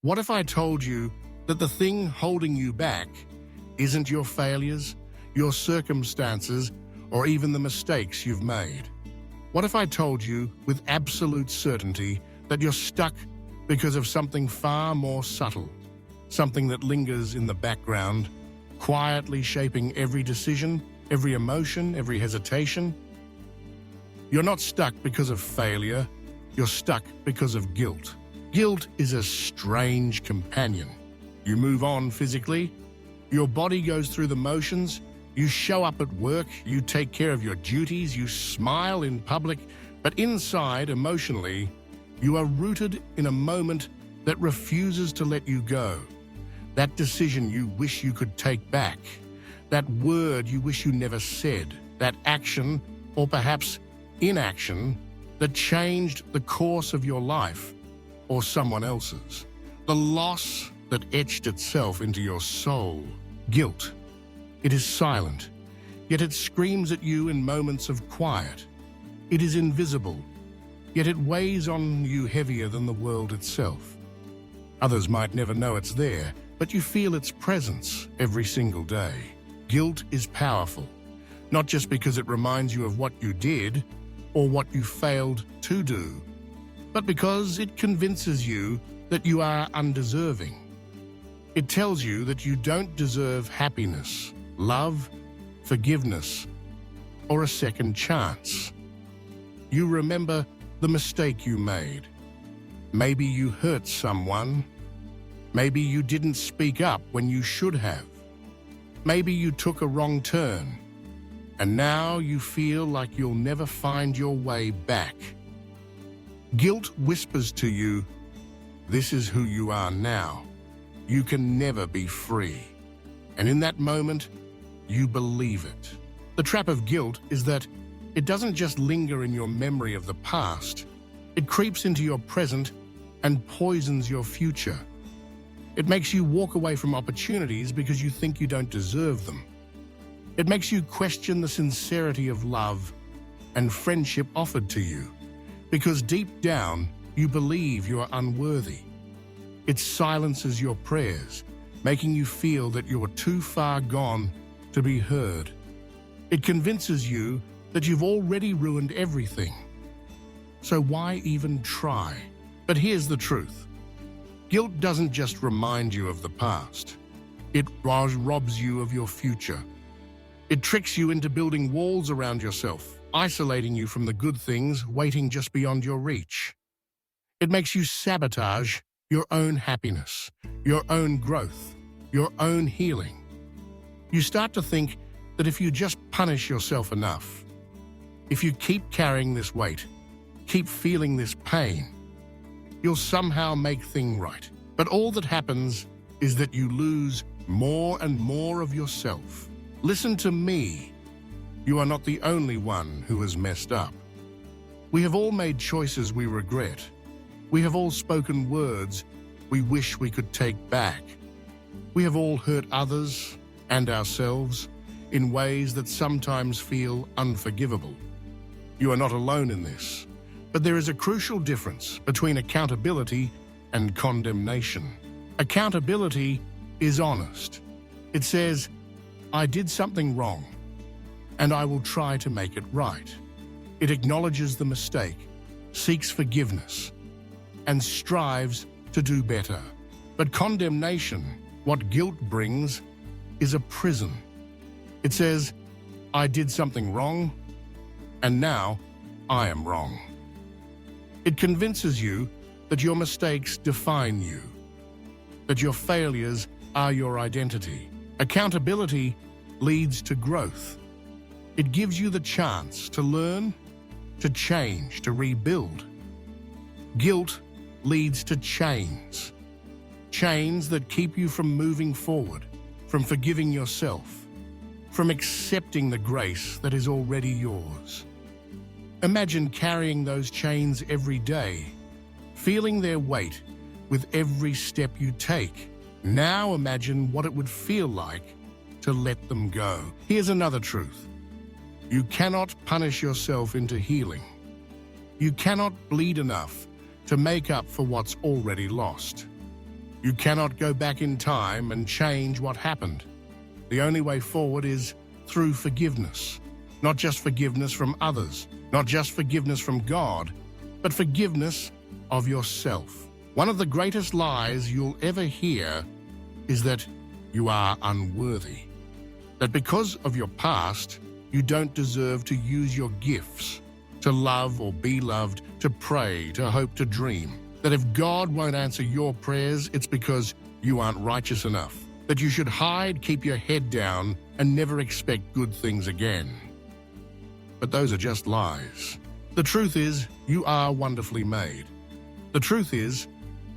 What if I told you that the thing holding you back isn't your failures, your circumstances, or even the mistakes you've made? What if I told you with absolute certainty that you're stuck because of something far more subtle, something that lingers in the background, quietly shaping every decision, every emotion, every hesitation? You're not stuck because of failure, you're stuck because of guilt. Guilt is a strange companion. You move on physically, your body goes through the motions, you show up at work, you take care of your duties, you smile in public, but inside, emotionally, you are rooted in a moment that refuses to let you go. That decision you wish you could take back, that word you wish you never said, that action, or perhaps inaction, that changed the course of your life or someone else's. The loss that etched itself into your soul. Guilt. It is silent, yet it screams at you in moments of quiet. It is invisible, yet it weighs on you heavier than the world itself. Others might never know it's there, but you feel its presence every single day. Guilt is powerful, not just because it reminds you of what you did or what you failed to do, but because it convinces you that you are undeserving. It tells you that you don't deserve happiness, love, forgiveness, or a second chance. You remember the mistake you made. Maybe you hurt someone. Maybe you didn't speak up when you should have. Maybe you took a wrong turn, and now you feel like you'll never find your way back. Guilt whispers to you, this is who you are now. You can never be free. And in that moment, you believe it. The trap of guilt is that it doesn't just linger in your memory of the past. It creeps into your present and poisons your future. It makes you walk away from opportunities because you think you don't deserve them. It makes you question the sincerity of love and friendship offered to you, because deep down, you believe you are unworthy. It silences your prayers, making you feel that you are too far gone to be heard. It convinces you that you've already ruined everything. So why even try? But here's the truth. Guilt doesn't just remind you of the past. It robs you of your future. It tricks you into building walls around yourself, isolating you from the good things waiting just beyond your reach. It makes you sabotage your own happiness, your own growth, your own healing. You start to think that if you just punish yourself enough, if you keep carrying this weight, keep feeling this pain, you'll somehow make things right. But all that happens is that you lose more and more of yourself. Listen to me. You are not the only one who has messed up. We have all made choices we regret. We have all spoken words we wish we could take back. We have all hurt others and ourselves in ways that sometimes feel unforgivable. You are not alone in this, but there is a crucial difference between accountability and condemnation. Accountability is honest. It says, I did something wrong, and I will try to make it right. It acknowledges the mistake, seeks forgiveness, and strives to do better. But condemnation, what guilt brings, is a prison. It says, I did something wrong, and now I am wrong. It convinces you that your mistakes define you, that your failures are your identity. Accountability leads to growth. It gives you the chance to learn, to change, to rebuild. Guilt leads to chains. Chains that keep you from moving forward, from forgiving yourself, from accepting the grace that is already yours. Imagine carrying those chains every day, feeling their weight with every step you take. Now imagine what it would feel like to let them go. Here's another truth. You cannot punish yourself into healing. You cannot bleed enough to make up for what's already lost. You cannot go back in time and change what happened. The only way forward is through forgiveness. Not just forgiveness from others, not just forgiveness from God, but forgiveness of yourself. One of the greatest lies you'll ever hear is that you are unworthy. That because of your past, you don't deserve to use your gifts, to love or be loved, to pray, to hope, to dream. That if God won't answer your prayers, it's because you aren't righteous enough. That you should hide, keep your head down, and never expect good things again. But those are just lies. The truth is, you are wonderfully made. The truth is,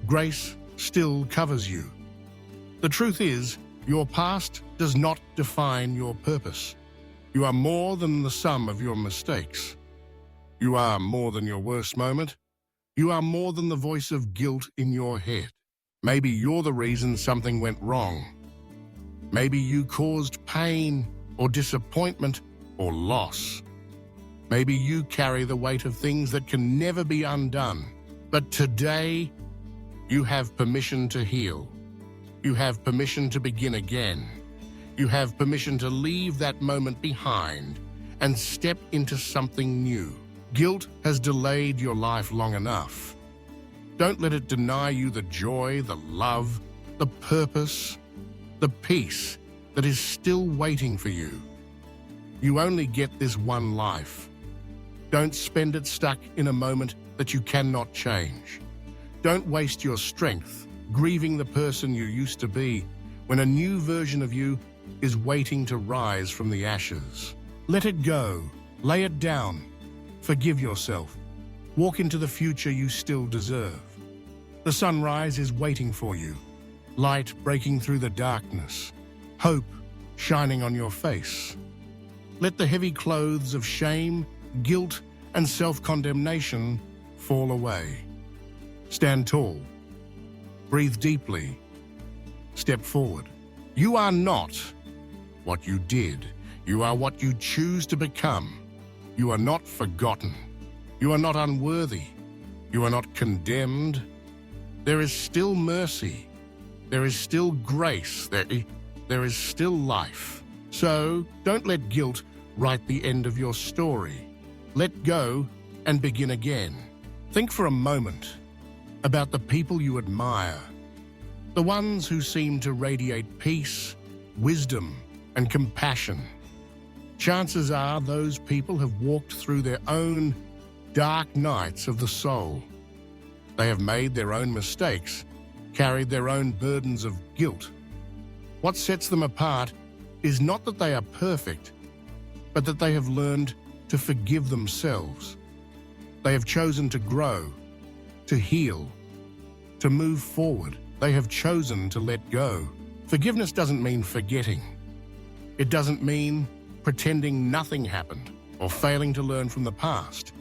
grace still covers you. The truth is, your past does not define your purpose. You are more than the sum of your mistakes. You are more than your worst moment. You are more than the voice of guilt in your head. Maybe you're the reason something went wrong. Maybe you caused pain or disappointment or loss. Maybe you carry the weight of things that can never be undone. But today, you have permission to heal. You have permission to begin again. You have permission to leave that moment behind and step into something new. Guilt has delayed your life long enough. Don't let it deny you the joy, the love, the purpose, the peace that is still waiting for you. You only get this one life. Don't spend it stuck in a moment that you cannot change. Don't waste your strength grieving the person you used to be when a new version of you is waiting to rise from the ashes. Let it go. Lay it down. Forgive yourself. Walk into the future you still deserve. The sunrise is waiting for you. Light breaking through the darkness. Hope shining on your face. Let the heavy clothes of shame, guilt, and self-condemnation fall away. Stand tall. Breathe deeply. Step forward. You are not what you did. You are what you choose to become. You are not forgotten. You are not unworthy. You are not condemned. There is still mercy. There is still grace. There is still life. So don't let guilt write the end of your story. Let go and begin again. Think for a moment about the people you admire, the ones who seem to radiate peace, wisdom, and compassion. Chances are those people have walked through their own dark nights of the soul. They have made their own mistakes, carried their own burdens of guilt. What sets them apart is not that they are perfect, but that they have learned to forgive themselves. They have chosen to grow, to heal, to move forward. They have chosen to let go. Forgiveness doesn't mean forgetting. It doesn't mean pretending nothing happened or failing to learn from the past.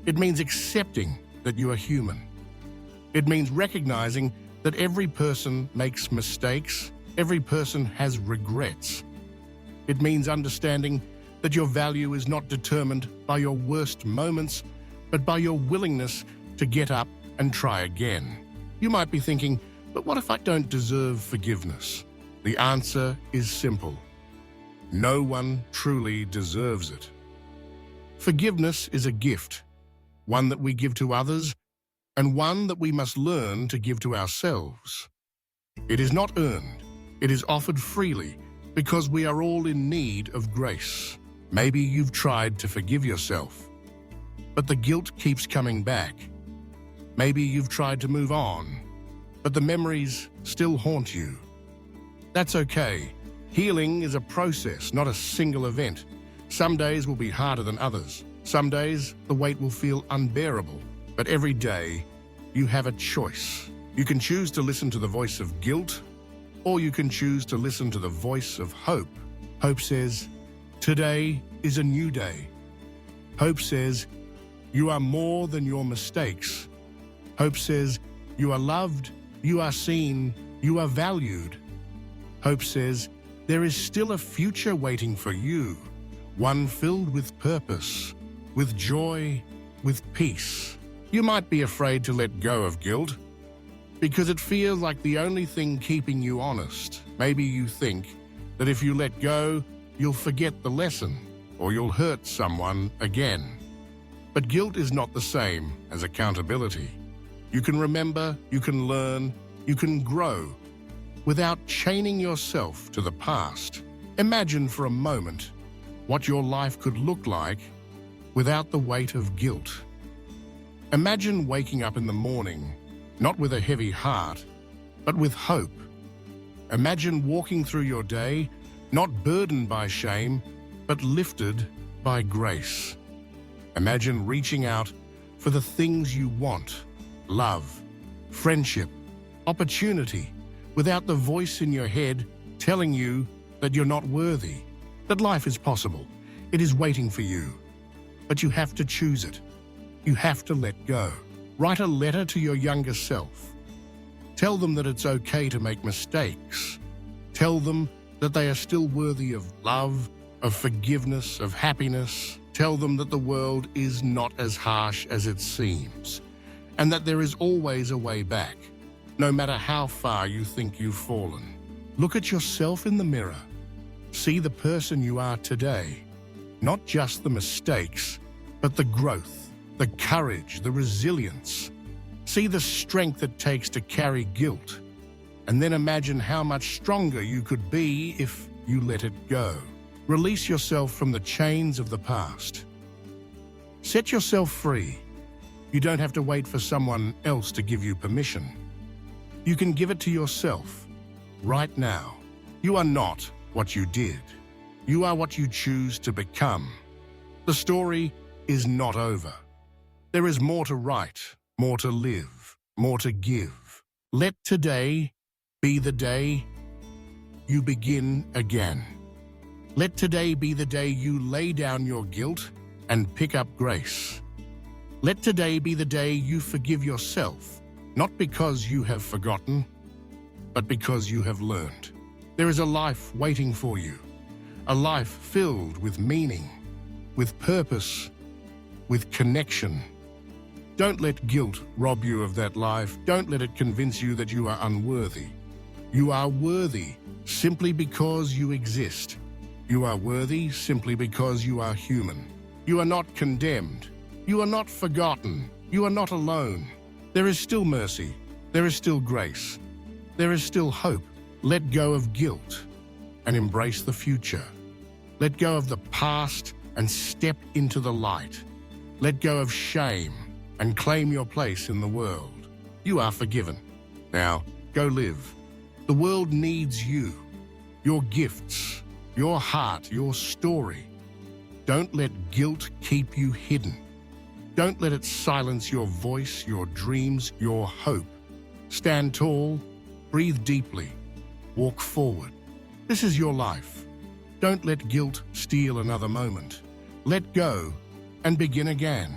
It means accepting that you are human. It means recognizing that every person makes mistakes, every person has regrets. It means understanding that your value is not determined by your worst moments, but by your willingness to get up and try again. You might be thinking, but what if I don't deserve forgiveness? The answer is simple. No one truly deserves it. Forgiveness is a gift, one that we give to others, and one that we must learn to give to ourselves. It is not earned. It is offered freely because we are all in need of grace. Maybe you've tried to forgive yourself, but the guilt keeps coming back. Maybe you've tried to move on, but the memories still haunt you. That's okay. Healing is a process, not a single event. Some days will be harder than others. Some days the weight will feel unbearable. But every day, you have a choice. You can choose to listen to the voice of guilt, or you can choose to listen to the voice of hope. Hope says, today is a new day. Hope says, you are more than your mistakes. Hope says, you are loved, you are seen, you are valued. Hope says, there is still a future waiting for you, one filled with purpose, with joy, with peace. You might be afraid to let go of guilt. because it feels like the only thing keeping you honest. Maybe you think that if you let go, you'll forget the lesson or you'll hurt someone again. But guilt is not the same as accountability. You can remember, you can learn, you can grow without chaining yourself to the past. Imagine for a moment what your life could look like without the weight of guilt. Imagine waking up in the morning, not with a heavy heart, but with hope. Imagine walking through your day, not burdened by shame, but lifted by grace. Imagine reaching out for the things you want: love, friendship, opportunity, without the voice in your head telling you that you're not worthy, that life is possible. It is waiting for you. But you have to choose it. You have to let go. Write a letter to your younger self. Tell them that it's okay to make mistakes. Tell them that they are still worthy of love, of forgiveness, of happiness. Tell them that the world is not as harsh as it seems, and that there is always a way back, no matter how far you think you've fallen. Look at yourself in the mirror. See the person you are today, not just the mistakes, but the growth, the courage, the resilience. See the strength it takes to carry guilt, and then imagine how much stronger you could be if you let it go. Release yourself from the chains of the past. Set yourself free. You don't have to wait for someone else to give you permission. You can give it to yourself right now. You are not what you did. You are what you choose to become. The story is not over. There is more to write, more to live, more to give. Let today be the day you begin again. Let today be the day you lay down your guilt and pick up grace. Let today be the day you forgive yourself, not because you have forgotten, but because you have learned. There is a life waiting for you, a life filled with meaning, with purpose, with connection. Don't let guilt rob you of that life. Don't let it convince you that you are unworthy. You are worthy simply because you exist. You are worthy simply because you are human. You are not condemned. You are not forgotten. You are not alone. There is still mercy. There is still grace. There is still hope. Let go of guilt and embrace the future. Let go of the past and step into the light. Let go of shame and claim your place in the world. You are forgiven. Now, go live. The world needs you, your gifts, your heart, your story. Don't let guilt keep you hidden. Don't let it silence your voice, your dreams, your hope. Stand tall, breathe deeply, walk forward. This is your life. Don't let guilt steal another moment. Let go and begin again.